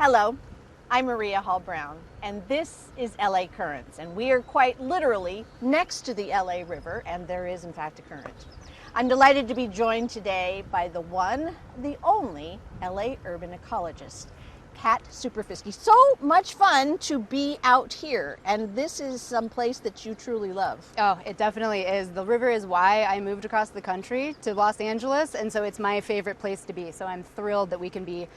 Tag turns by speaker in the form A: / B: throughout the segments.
A: Hello, I'm Maria Hall Brown, and this is LA Currents, and we are quite literally next to the LA River, and there is in fact a current. I'm delighted to be joined today by the one, the only LA Urban Ecologist, Cat Superfisky. So much fun to be out here, and this is some place that you truly love.
B: Oh, it definitely is. The river is why I moved across the country to Los Angeles, and so it's my favorite place to be. So I'm thrilled that we can be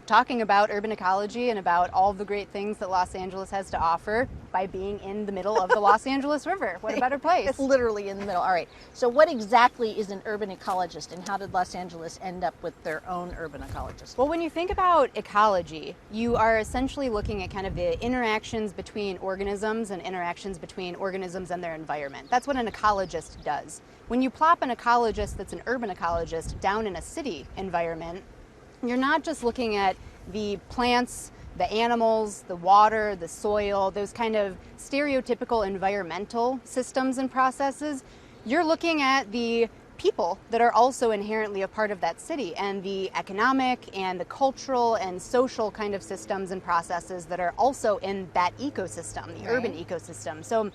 B: talking about urban ecology and about all the great things that Los Angeles has to offer by being in the middle of the Los Angeles River. What a better place.
A: It's literally in the middle. All right, so what exactly is an urban ecologist, and how did Los Angeles end up with their own urban ecologist?
B: Well, when you think about ecology, you are essentially looking at kind of the interactions between organisms and interactions between organisms and their environment. That's what an ecologist does. When you plop an ecologist that's an urban ecologist down in a city environment, you're not just looking at the plants, the animals, the water, the soil, those kind of stereotypical environmental systems and processes. You're looking at the people that are also inherently a part of that city, and the economic and the cultural and social kind of systems and processes that are also in that ecosystem, the urban ecosystem. So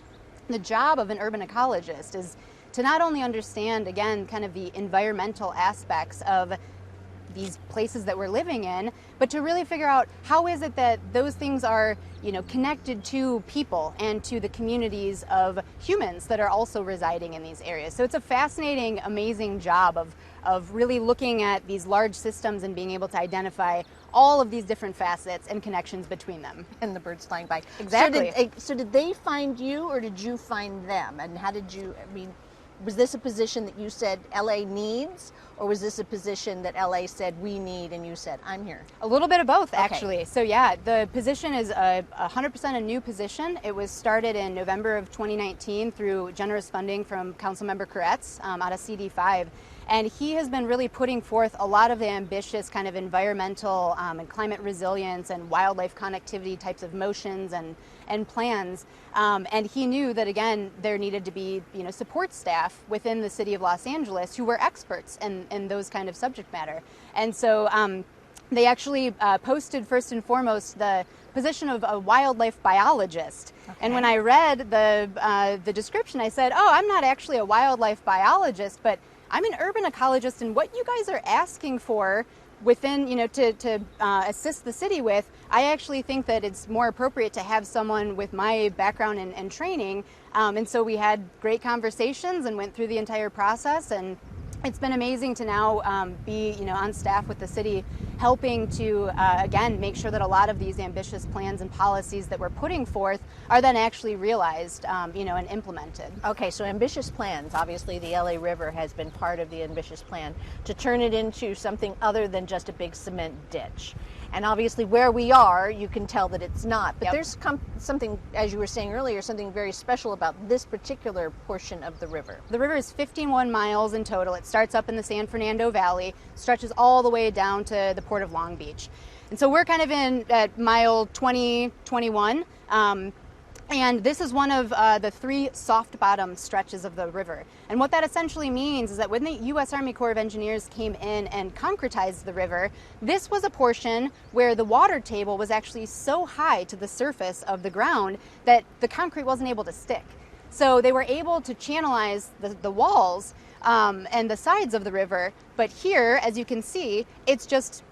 B: the job of an urban ecologist is to not only understand, again, kind of the environmental aspects of these places that we're living in, but to really figure out how is it that those things are, connected to people and to the communities of humans that are also residing in these areas. So it's a fascinating, amazing job of really looking at these large systems and being able to identify all of these different facets and connections between them.
A: And the birds flying by.
B: Exactly.
A: So did they find you, or did you find them? And how did you, was this a position that you said LA needs, or was this a position that LA said we need and you said I'm here?
B: A little bit of both, actually. Okay. So yeah, the position is 100% a new position. It was started in November of 2019 through generous funding from Councilmember Koretz out of CD5. And he has been really putting forth a lot of the ambitious kind of environmental and climate resilience and wildlife connectivity types of motions and plans. And he knew that, again, there needed to be support staff within the city of Los Angeles who were experts in those kind of subject matter. And so they actually posted first and foremost the position of a wildlife biologist. Okay. And when I read the description, I said, oh, I'm not actually a wildlife biologist, but I'm an urban ecologist, and what you guys are asking for within, to assist the city with, I actually think that it's more appropriate to have someone with my background and training. And so we had great conversations and went through the entire process, and it's been amazing to now be, on staff with the city, helping to, again, make sure that a lot of these ambitious plans and policies that we're putting forth are then actually realized, and implemented.
A: Okay, so ambitious plans. Obviously, the LA River has been part of the ambitious plan to turn it into something other than just a big cement ditch. And obviously where we are, you can tell that it's not. But there's something, as you were saying earlier, something very special about this particular portion of the river.
B: The river is 51 miles in total. It starts up in the San Fernando Valley, stretches all the way down to the Port of Long Beach. And so we're kind of at mile 20, 21. And this is one of the 3 soft bottom stretches of the river. And what that essentially means is that when the U.S. Army Corps of Engineers came in and concretized the river, this was a portion where the water table was actually so high to the surface of the ground that the concrete wasn't able to stick. So they were able to channelize the walls and the sides of the river. But here, as you can see, it's just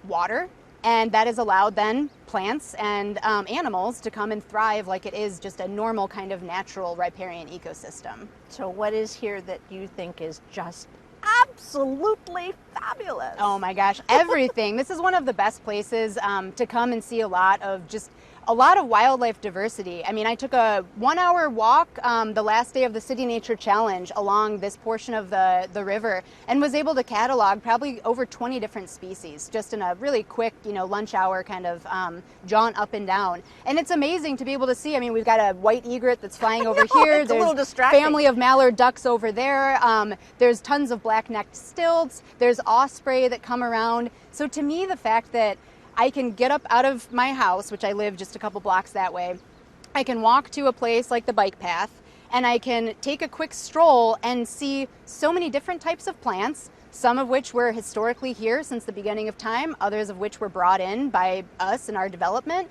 B: water. And that has allowed then plants and animals to come and thrive like it is just a normal kind of natural riparian ecosystem.
A: So what is here that you think is just absolutely fabulous?
B: Oh my gosh, everything. This is one of the best places to come and see a lot of wildlife diversity. I mean, I took a 1-hour walk the last day of the City Nature Challenge along this portion of the river, and was able to catalog probably over 20 different species just in a really quick, lunch hour kind of jaunt up and down. And it's amazing to be able to see. I mean, we've got a white egret that's flying over here.
A: It's a little distracting.
B: Family of mallard ducks over there. There's tons of black-necked stilts. There's osprey that come around. So to me, the fact that I can get up out of my house, which I live just a couple blocks that way. I can walk to a place like the bike path, and I can take a quick stroll and see so many different types of plants, some of which were historically here since the beginning of time, others of which were brought in by us in our development.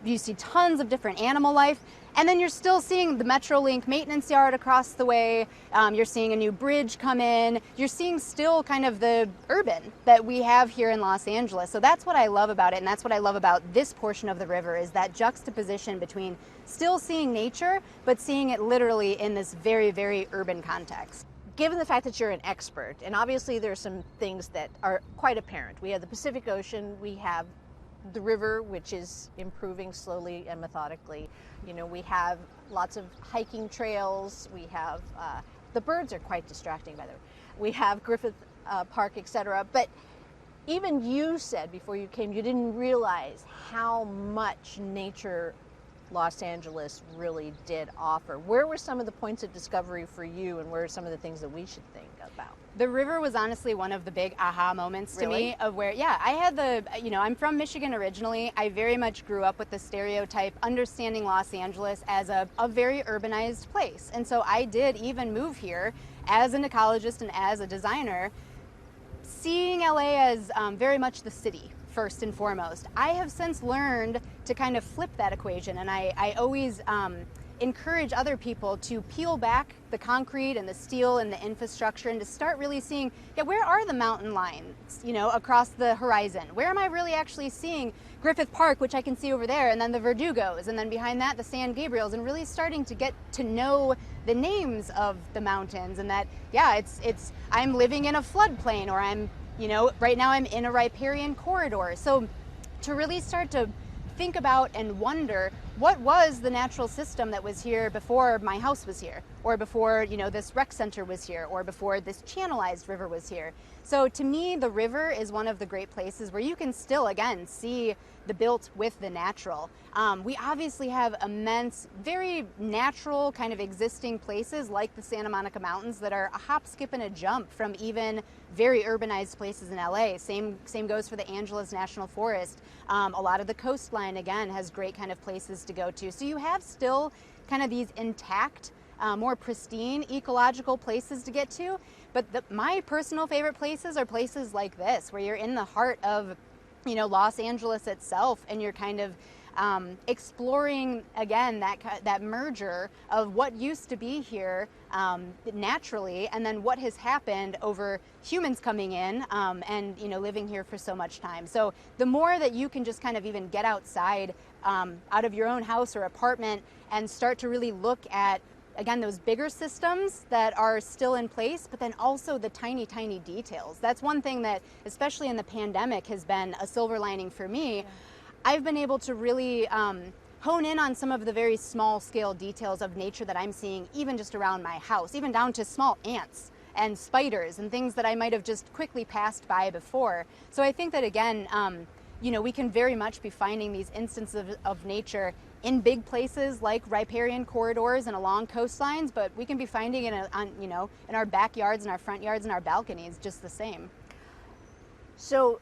B: You see tons of different animal life. And then you're still seeing the Metrolink maintenance yard across the way. You're seeing a new bridge come in. You're seeing still kind of the urban that we have here in Los Angeles. So that's what I love about it. And that's what I love about this portion of the river, is that juxtaposition between still seeing nature, but seeing it literally in this very, very urban context.
A: Given the fact that you're an expert, and obviously there are some things that are quite apparent. We have the Pacific Ocean, we have the river, which is improving slowly and methodically. You know, we have lots of hiking trails. We have, the birds are quite distracting, by the way. We have Griffith Park, etc. But even you said before you came, you didn't realize how much nature Los Angeles really did offer. Where were some of the points of discovery for you, and where are some of the things that we should think about?
B: The river was honestly one of the big aha moments to me of where, I had I'm from Michigan originally. I very much grew up with the stereotype, understanding Los Angeles as a very urbanized place. And so I did even move here as an ecologist and as a designer, seeing LA as very much the city first and foremost. I have since learned to kind of flip that equation, and I always encourage other people to peel back the concrete and the steel and the infrastructure and to start really seeing, where are the mountain lines, across the horizon? Where am I really actually seeing Griffith Park, which I can see over there, and then the Verdugos, and then behind that the San Gabriels, and really starting to get to know the names of the mountains, and that, it's I'm living in a floodplain, or I'm, right now I'm in a riparian corridor. So to really start to think about and wonder, what was the natural system that was here before my house was here, or before this rec center was here, or before this channelized river was here. So to me, the river is one of the great places where you can still, again, see the built with the natural. We obviously have immense, very natural kind of existing places like the Santa Monica Mountains that are a hop, skip, and a jump from even very urbanized places in LA. Same goes for the Angeles National Forest. A lot of the coastline, again, has great kind of places to go to. So you have still kind of these intact, more pristine ecological places to get to. But my personal favorite places are places like this, where you're in the heart of Los Angeles itself, and you're kind of exploring, again, that merger of what used to be here naturally, and then what has happened over humans coming in and living here for so much time. So the more that you can just kind of even get outside out of your own house or apartment and start to really look at, again, those bigger systems that are still in place, but then also the tiny, tiny details. That's one thing that, especially in the pandemic, has been a silver lining for me. Yeah. I've been able to really hone in on some of the very small scale details of nature that I'm seeing, even just around my house, even down to small ants and spiders and things that I might have just quickly passed by before. So I think that, again, we can very much be finding these instances of nature in big places like riparian corridors and along coastlines, but we can be finding it in our backyards and our front yards and our balconies just the same.
A: So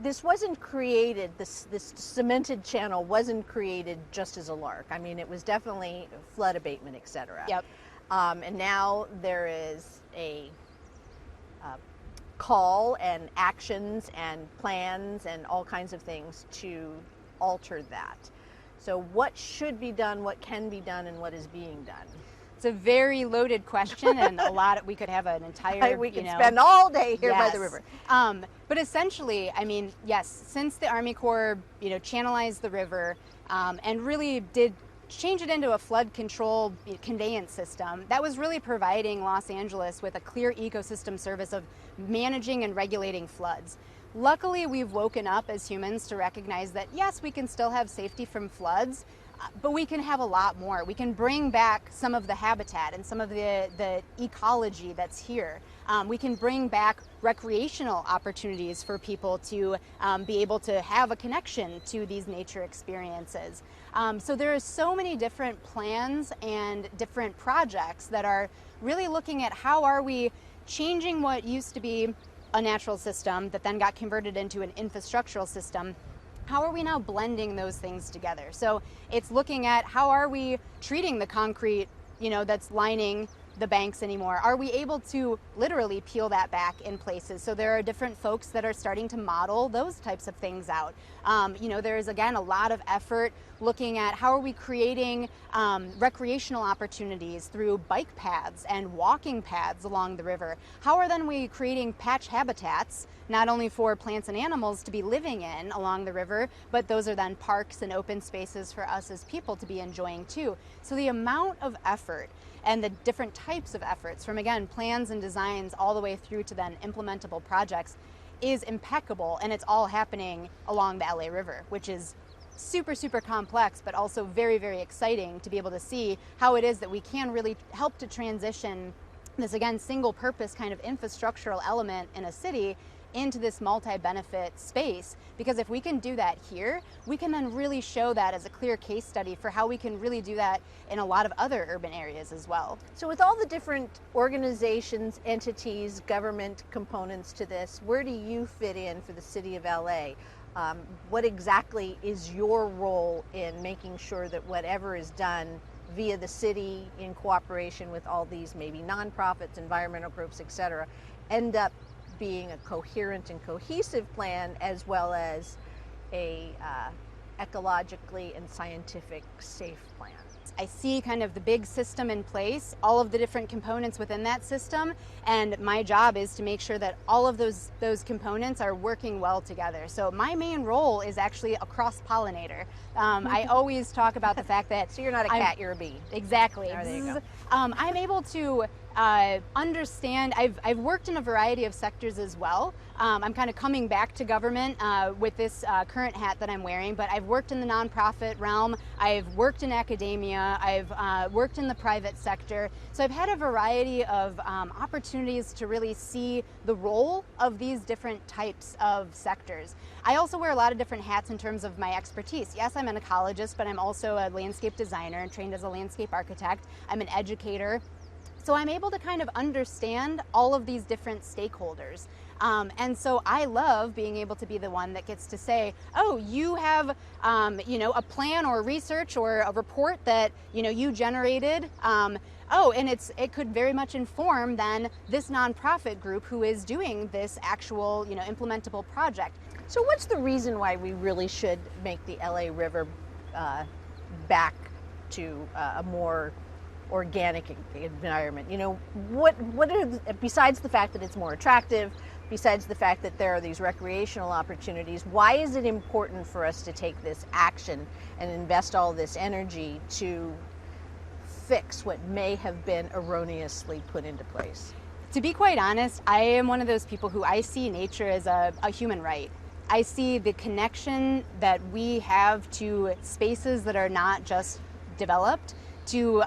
A: this wasn't created, this cemented channel wasn't created just as a lark. I mean, it was definitely flood abatement, etc.
B: Yep.
A: And now there is a call and actions and plans and all kinds of things to alter that. So what should be done, what can be done, and what is being done?
B: It's a very loaded question, and we could have an entire,
A: we could spend all day here by
B: yes.
A: the river.
B: But essentially, I mean, yes, since the Army Corps, channelized the river and really did change it into a flood control conveyance system, that was really providing Los Angeles with a clear ecosystem service of managing and regulating floods. Luckily, we've woken up as humans to recognize that, yes, we can still have safety from floods, but we can have a lot more. We can bring back some of the habitat and some of the ecology that's here. We can bring back recreational opportunities for people to be able to have a connection to these nature experiences. So there are so many different plans and different projects that are really looking at how are we changing what used to be a natural system that then got converted into an infrastructural system. How are we now blending those things together? So it's looking at how are we treating the concrete, that's lining the banks anymore? Are we able to literally peel that back in places? So there are different folks that are starting to model those types of things out. There is, again, a lot of effort looking at how are we creating recreational opportunities through bike paths and walking paths along the river. How are then we creating patch habitats, not only for plants and animals to be living in along the river, but those are then parks and open spaces for us as people to be enjoying too. So the amount of effort and the different types of efforts, from again plans and designs all the way through to then implementable projects, is impeccable, and it's all happening along the LA River, which is super, super complex, but also very, very exciting to be able to see how it is that we can really help to transition this, again, single purpose kind of infrastructural element in a city into this multi-benefit space. Because if we can do that here, we can then really show that as a clear case study for how we can really do that in a lot of other urban areas as well.
A: So with all the different organizations, entities, government components to this, where do you fit in for the city of LA? What exactly is your role in making sure that whatever is done via the city in cooperation with all these maybe nonprofits, environmental groups, etc., end up being a coherent and cohesive plan, as well as a ecologically and scientific safe plan?
B: I see kind of the big system in place, all of the different components within that system, and my job is to make sure that all of those components are working well together. So my main role is actually a cross-pollinator. I always talk about the fact that...
A: So you're not a cat, you're a bee.
B: Exactly.
A: Oh, there you go.
B: I'm able to understand, I've worked in a variety of sectors as well. I'm kind of coming back to government with this current hat that I'm wearing, but I've worked in the nonprofit realm, I've worked in academia, I've worked in the private sector. So I've had a variety of opportunities to really see the role of these different types of sectors. I also wear a lot of different hats in terms of my expertise. Yes, I'm an ecologist, but I'm also a landscape designer and trained as a landscape architect. I'm an educator. So I'm able to kind of understand all of these different stakeholders. And so I love being able to be the one that gets to say, oh, you have, a plan or research or a report that, you generated. And it could very much inform then this nonprofit group who is doing this actual, implementable project.
A: So what's the reason why we really should make the LA River back to a more organic environment? What are besides the fact that it's more attractive, besides the fact that there are these recreational opportunities, why is it important for us to take this action and invest all this energy to fix what may have been erroneously put into place?
B: To be quite honest, I am one of those people who I see nature as a human right. I see the connection that we have to spaces that are not just developed, to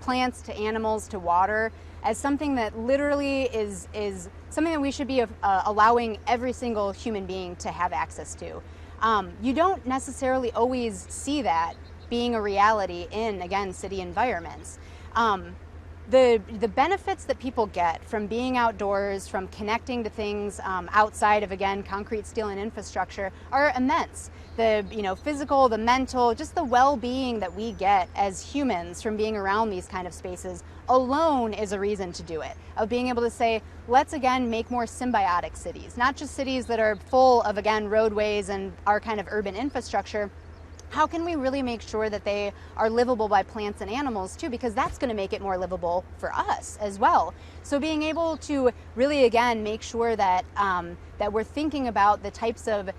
B: plants, to animals, to water, as something that literally is something that we should be allowing every single human being to have access to. You don't necessarily always see that being a reality in, again, city environments. The benefits that people get from being outdoors, from connecting to things outside of, again, concrete, steel, and infrastructure are immense. The physical, the mental, just the well-being that we get as humans from being around these kind of spaces alone is a reason to do it. Of being able to say, let's again make more symbiotic cities, not just cities that are full of, again, roadways and our kind of urban infrastructure. How can we really make sure that they are livable by plants and animals too? Because that's going to make it more livable for us as well. So being able to really, again, make sure that that we're thinking about the types of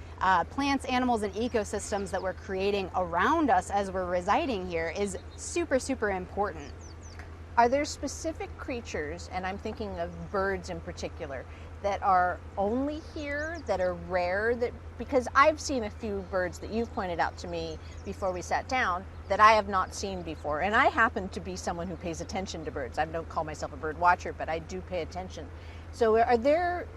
B: plants, animals, and ecosystems that we're creating around us as we're residing here is super, super important.
A: Are there specific creatures, and I'm thinking of birds in particular, that are only here, that are rare, because I've seen a few birds that you've pointed out to me before we sat down that I have not seen before, and I happen to be someone who pays attention to birds. I don't call myself a bird watcher, but I do pay attention. So are there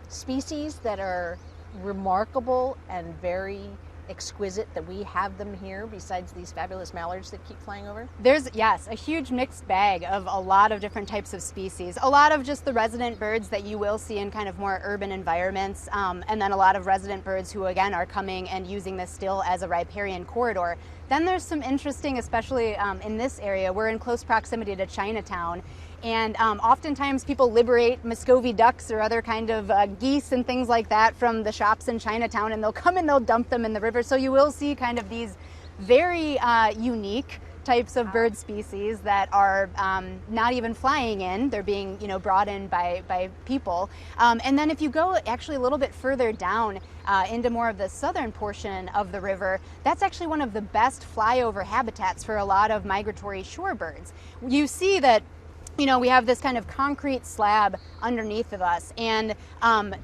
A: species that are remarkable and very exquisite that we have them here besides these fabulous mallards that keep flying over?
B: There's, yes, a huge mixed bag of a lot of different types of species. A lot of just the resident birds that you will see in kind of more urban environments, and then a lot of resident birds who, again, are coming and using this still as a riparian corridor. Then there's some interesting, especially in this area, we're in close proximity to Chinatown, and oftentimes people liberate Muscovy ducks or other kind of geese and things like that from the shops in Chinatown, and they'll come and they'll dump them in the river. So you will see kind of these very unique types of bird species that are not even flying in. They're being, brought in by people. And then if you go actually a little bit further down into more of the southern portion of the river, that's actually one of the best flyover habitats for a lot of migratory shorebirds. You see that we have this kind of concrete slab underneath of us, and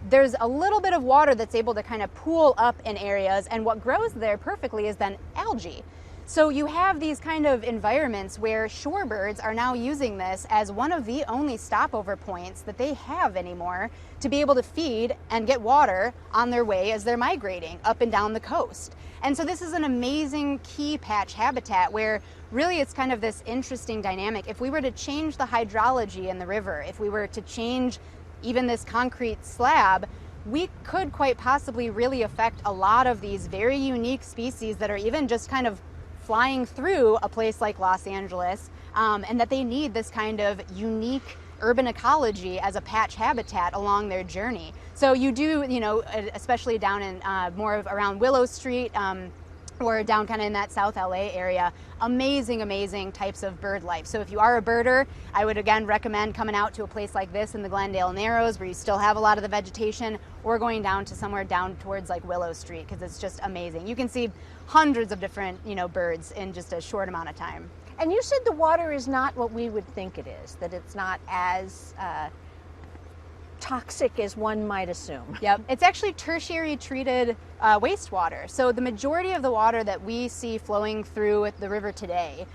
B: there's a little bit of water that's able to kind of pool up in areas, and what grows there perfectly is then algae. So you have these kind of environments where shorebirds are now using this as one of the only stopover points that they have anymore to be able to feed and get water on their way as they're migrating up and down the coast. And so this is an amazing key patch habitat where really it's kind of this interesting dynamic. If we were to change the hydrology in the river, if we were to change even this concrete slab, we could quite possibly really affect a lot of these very unique species that are even just kind of flying through a place like Los Angeles, and that they need this kind of unique urban ecology as a patch habitat along their journey. So you do, especially down in more of around Willow Street, or down kind of in that South LA area, amazing types of bird life. So if you are a birder, I would again recommend coming out to a place like this in the Glendale Narrows where you still have a lot of the vegetation, or going down to somewhere down towards like Willow Street, because it's just amazing. You can see hundreds of different, birds in just a short amount of time.
A: And you said the water is not what we would think it is, that it's not as toxic as one might assume.
B: Yep, it's actually tertiary treated wastewater. So the majority of the water that we see flowing through the river today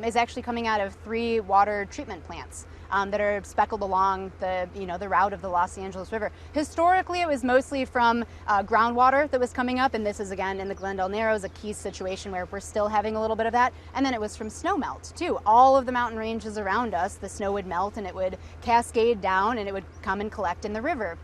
B: is actually coming out of 3 water treatment plants that are speckled along the the route of the Los Angeles River. Historically, it was mostly from groundwater that was coming up, and this is again in the Glendale Narrows, a key situation where we're still having a little bit of that. And then it was from snow melt too. All of the mountain ranges around us, the snow would melt and it would cascade down and it would come and collect in the river.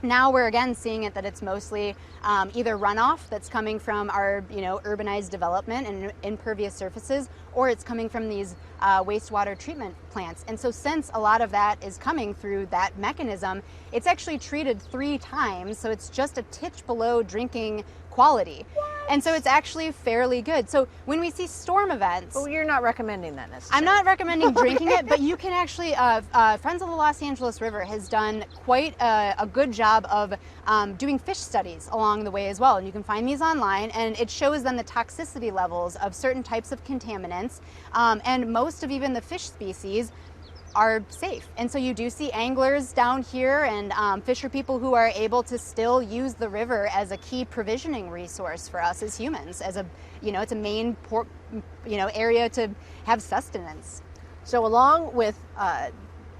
B: Now we're again seeing it that it's mostly either runoff that's coming from our urbanized development and impervious surfaces, or it's coming from these wastewater treatment plants. And so since a lot of that is coming through that mechanism, it's actually treated 3 times, so it's just a titch below drinking quality.
A: What?
B: And so it's actually fairly good. So when we see storm events...
A: Well, you're not recommending that necessarily.
B: I'm not recommending drinking it, but you can actually... Friends of the Los Angeles River has done quite a good job of doing fish studies along the way as well. And you can find these online, and it shows them the toxicity levels of certain types of contaminants, and most of even the fish species are safe. And so you do see anglers down here and fisher people who are able to still use the river as a key provisioning resource for us as humans, as a, it's a main area to have sustenance.
A: So along with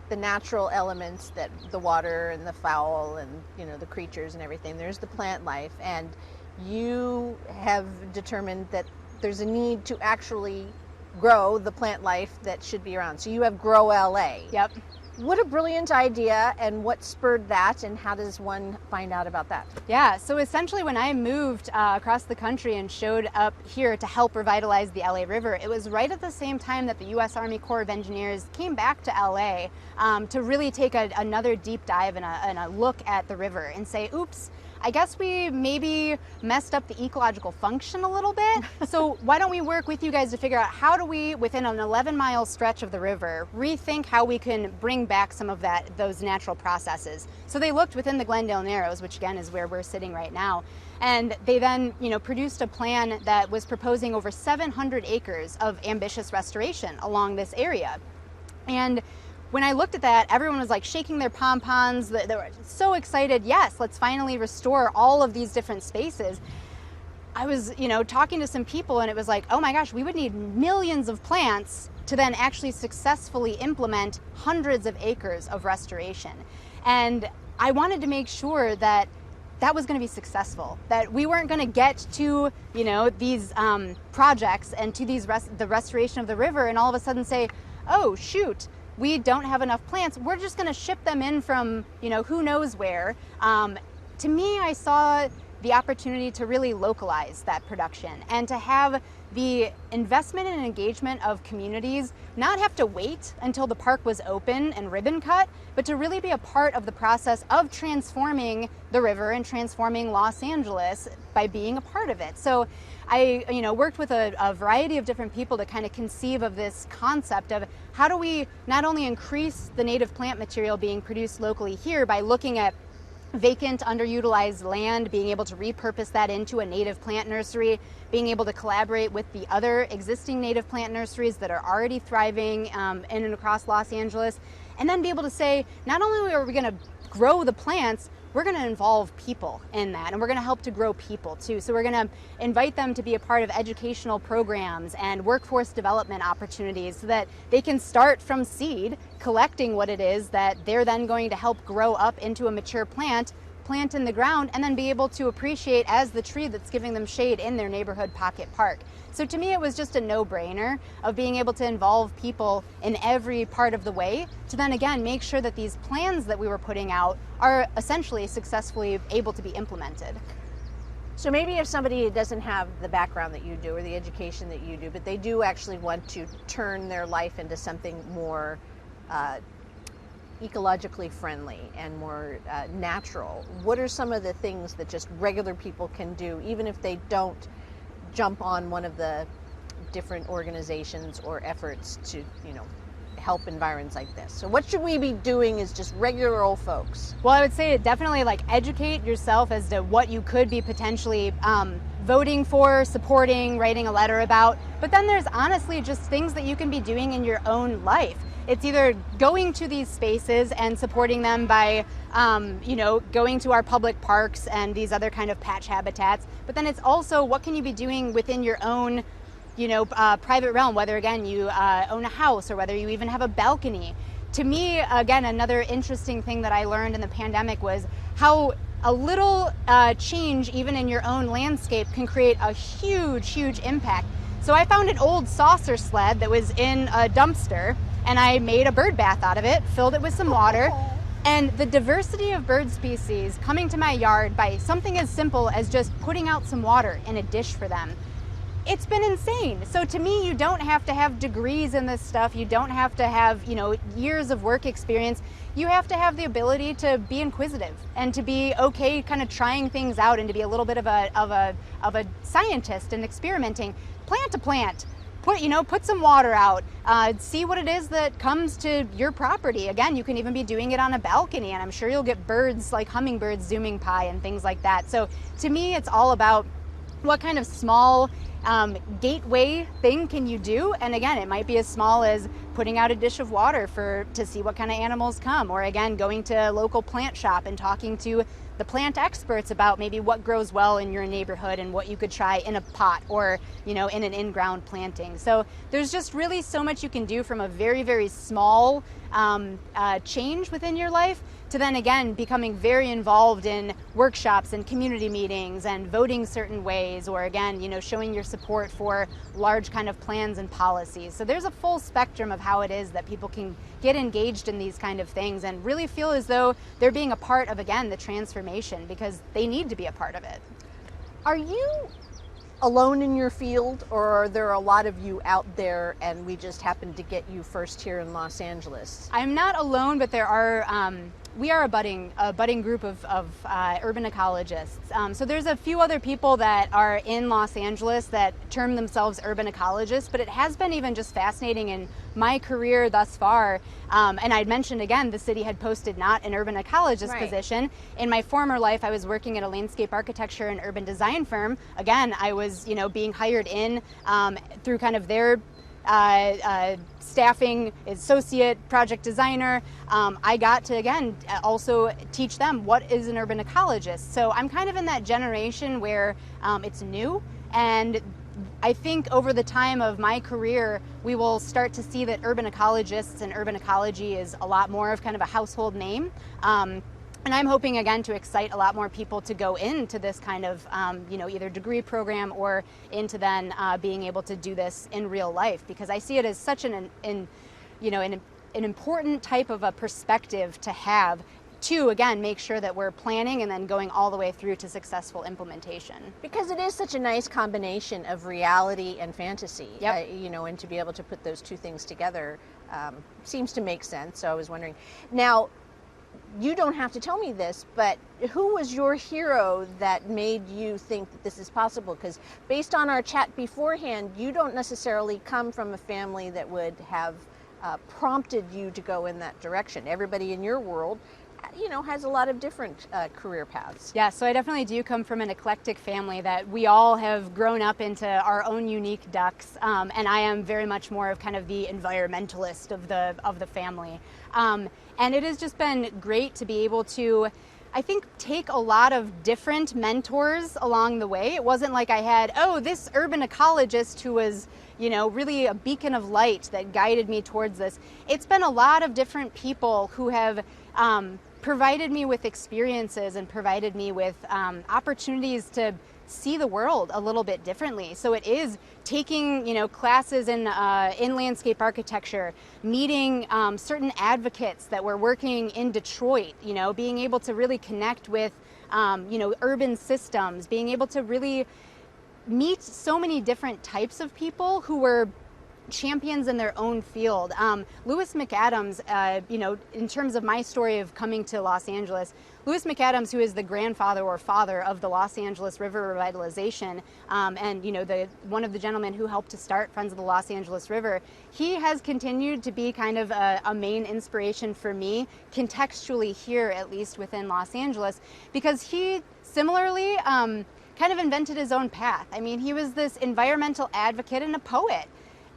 A: the natural elements, that the water and the fowl and the creatures and everything, there's the plant life, and you have determined that there's a need to actually grow the plant life that should be around. So you have Grow LA.
B: Yep.
A: What a brilliant idea, and what spurred that, and how does one find out about that?
B: Yeah, so essentially when I moved across the country and showed up here to help revitalize the LA River, it was right at the same time that the U.S. Army Corps of Engineers came back to LA to really take another deep dive and a look at the river and say, oops, I guess we maybe messed up the ecological function a little bit. So why don't we work with you guys to figure out how do we, within an 11-mile stretch of the river, rethink how we can bring back some of those natural processes. So they looked within the Glendale Narrows, which again is where we're sitting right now. And they then, produced a plan that was proposing over 700 acres of ambitious restoration along this area. And when I looked at that, everyone was like shaking their pom-poms. They were so excited. Yes, let's finally restore all of these different spaces. I was, talking to some people, and it was like, oh my gosh, we would need millions of plants to then actually successfully implement hundreds of acres of restoration. And I wanted to make sure that that was going to be successful, that we weren't going to get to, you know, these projects and to these the restoration of the river and all of a sudden say, oh shoot, we don't have enough plants, we're just going to ship them in from, you know, who knows where. To me, I saw the opportunity to really localize that production and to have the investment and engagement of communities not have to wait until the park was open and ribbon cut, but to really be a part of the process of transforming the river and transforming Los Angeles by being a part of it. So I, you know, worked with a variety of different people to kind of conceive of this concept of how do we not only increase the native plant material being produced locally here by looking at vacant, underutilized land, being able to repurpose that into a native plant nursery, being able to collaborate with the other existing native plant nurseries that are already thriving in and across Los Angeles, and then be able to say, not only are we going to grow the plants, we're going to involve people in that, and we're going to help to grow people too. So we're going to invite them to be a part of educational programs and workforce development opportunities so that they can start from seed, collecting what it is that they're then going to help grow up into a mature plant in the ground, and then be able to appreciate as the tree that's giving them shade in their neighborhood pocket park. So to me, it was just a no-brainer of being able to involve people in every part of the way to then again make sure that these plans that we were putting out are essentially successfully able to be implemented.
A: So maybe if somebody doesn't have the background that you do or the education that you do, but they do actually want to turn their life into something more ecologically friendly and more natural, what are some of the things that just regular people can do, even if they don't jump on one of the different organizations or efforts to, you know, help environments like this? So what should we be doing as just regular old folks?
B: Well, I would say definitely like educate yourself as to what you could be potentially voting for, supporting, writing a letter about. But then there's honestly just things that you can be doing in your own life. It's either going to these spaces and supporting them by, you know, going to our public parks and these other kind of patch habitats. But then it's also what can you be doing within your own, you know, private realm, whether again you own a house or whether you even have a balcony. To me, again, another interesting thing that I learned in the pandemic was how a little change even in your own landscape can create a huge, huge impact. So I found an old saucer sled that was in a dumpster, and I made a bird bath out of it, filled it with some water, and the diversity of bird species coming to my yard by something as simple as just putting out some water in a dish for them. It's been insane. So to me, you don't have to have degrees in this stuff. You don't have to have, you know, years of work experience. You have to have the ability to be inquisitive and to be okay kind of trying things out and to be a little bit of a scientist and experimenting. Plant to plant. Put some water out, see what it is that comes to your property. Again, you can even be doing it on a balcony, and I'm sure you'll get birds like hummingbirds zooming by and things like that. So to me, it's all about what kind of small gateway thing can you do? And again, it might be as small as putting out a dish of water to see what kind of animals come, or again, going to a local plant shop and talking to the plant experts about maybe what grows well in your neighborhood and what you could try in a pot or, you know, in an in-ground planting. So there's just really so much you can do from a very, very small change within your life to then again becoming very involved in workshops and community meetings and voting certain ways, or again, you know, showing your support for large kind of plans and policies. So there's a full spectrum of how it is that people can get engaged in these kind of things and really feel as though they're being a part of, again, the transformation, because they need to be a part of it.
A: Are you alone in your field, or are there a lot of you out there and we just happened to get you first here in Los Angeles?
B: I'm not alone, but there are we are a budding group of urban ecologists. So there's a few other people that are in Los Angeles that term themselves urban ecologists, but it has been even just fascinating in my career thus far. And I'd mentioned again, the city had posted not an urban ecologist position. In my former life, I was working at a landscape architecture and urban design firm. Again, I was, you know, being hired in through kind of their staffing, associate project designer. I got to, again, also teach them what is an urban ecologist. So I'm kind of in that generation where it's new, and I think over the time of my career, we will start to see that urban ecologists and urban ecology is a lot more of kind of a household name. And I'm hoping, again, to excite a lot more people to go into this kind of, either degree program or into then being able to do this in real life, because I see it as such an important type of a perspective to have to, again, make sure that we're planning and then going all the way through to successful implementation.
A: Because it is such a nice combination of reality and fantasy,
B: Yep.
A: And to be able to put those two things together seems to make sense. So I was wondering, now, you don't have to tell me this, but who was your hero that made you think that this is possible? Because based on our chat beforehand, you don't necessarily come from a family that would have prompted you to go in that direction. Everybody in your world, has a lot of different career paths.
B: Yeah, so I definitely do come from an eclectic family that we all have grown up into our own unique ducks, and I am very much more of kind of the environmentalist of the family. And it has just been great to be able to, I think, take a lot of different mentors along the way. It wasn't like I had, this urban ecologist who was, really a beacon of light that guided me towards this. It's been a lot of different people who have provided me with experiences and provided me with opportunities to see the world a little bit differently. So it is taking, classes in landscape architecture, meeting certain advocates that were working in Detroit, being able to really connect with, urban systems, being able to really meet so many different types of people who were champions in their own field. Lewis McAdams, in terms of my story of coming to Los Angeles, Lewis McAdams, who is the grandfather or father of the Los Angeles River revitalization, and one of the gentlemen who helped to start Friends of the Los Angeles River, he has continued to be kind of a main inspiration for me, contextually here, at least within Los Angeles, because he similarly kind of invented his own path. I mean, he was this environmental advocate and a poet.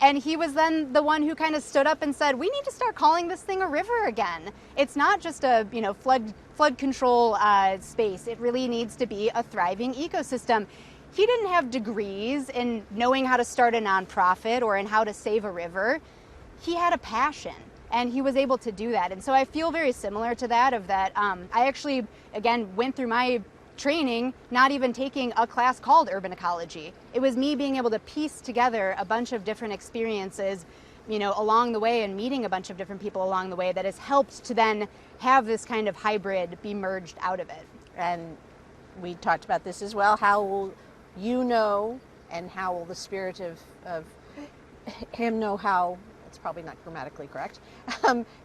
B: And he was then the one who kind of stood up and said, we need to start calling this thing a river again. It's not just a flood control space. It really needs to be a thriving ecosystem. He didn't have degrees in knowing how to start a nonprofit or in how to save a river. He had a passion, and he was able to do that. And so I feel very similar to that, of that I actually, again, went through my training not even taking a class called urban ecology. It was me being able to piece together a bunch of different experiences, along the way, and meeting a bunch of different people along the way, that has helped to then have this kind of hybrid be merged out of it.
A: And we talked about this as well. How will you know, and how will the spirit of him know how, it's probably not grammatically correct,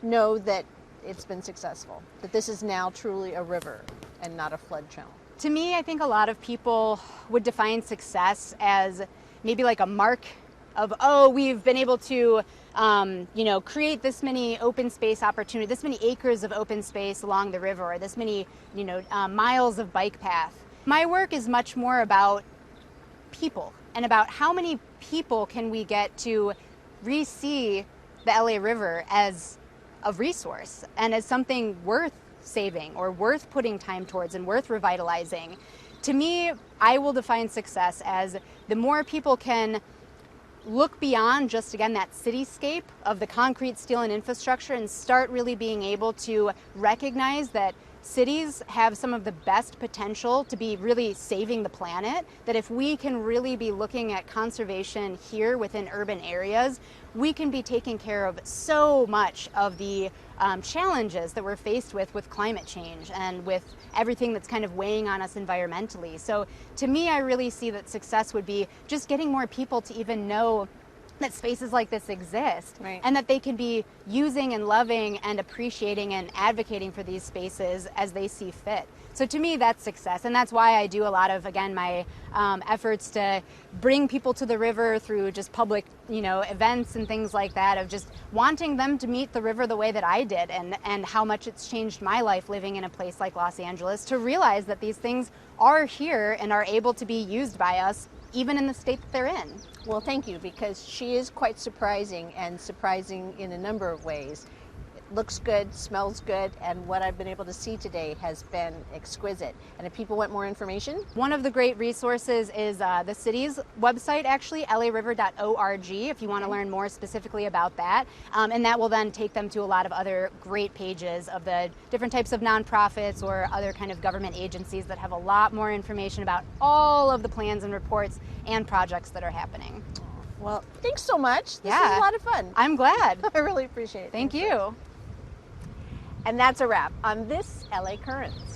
A: know that it's been successful, that this is now truly a river and not a flood channel?
B: To me, I think a lot of people would define success as maybe like a mark of, we've been able to, create this many open space opportunities, this many acres of open space along the river, or this many, miles of bike path. My work is much more about people, and about how many people can we get to re-see the LA River as a resource and as something worth saving or worth putting time towards and worth revitalizing. To me, I will define success as the more people can look beyond just, again, that cityscape of the concrete, steel, and infrastructure, and start really being able to recognize that cities have some of the best potential to be really saving the planet, that if we can really be looking at conservation here within urban areas, we can be taking care of so much of the challenges that we're faced with climate change and with everything that's kind of weighing on us environmentally. So to me, I really see that success would be just getting more people to even know that spaces like this exist,
A: right,
B: and that they can be using and loving and appreciating and advocating for these spaces as they see fit. So to me, that's success, and that's why I do a lot of, again, my efforts to bring people to the river through just public, events and things like that, of just wanting them to meet the river the way that I did, and how much it's changed my life living in a place like Los Angeles, to realize that these things are here and are able to be used by us even in the state that they're in.
A: Well, thank you, because she is quite surprising, and surprising in a number of ways. looks good, smells good, and what I've been able to see today has been exquisite. And if people want more information,
B: one of the great resources is the city's website, actually, lariver.org, if you want to learn more specifically about that. And that will then take them to a lot of other great pages of the different types of nonprofits or other kind of government agencies that have a lot more information about all of the plans and reports and projects that are happening.
A: well, thanks so much. This was a lot of fun.
B: I'm glad.
A: I really appreciate it.
B: Thank you.
A: And that's a wrap on this LA Currents.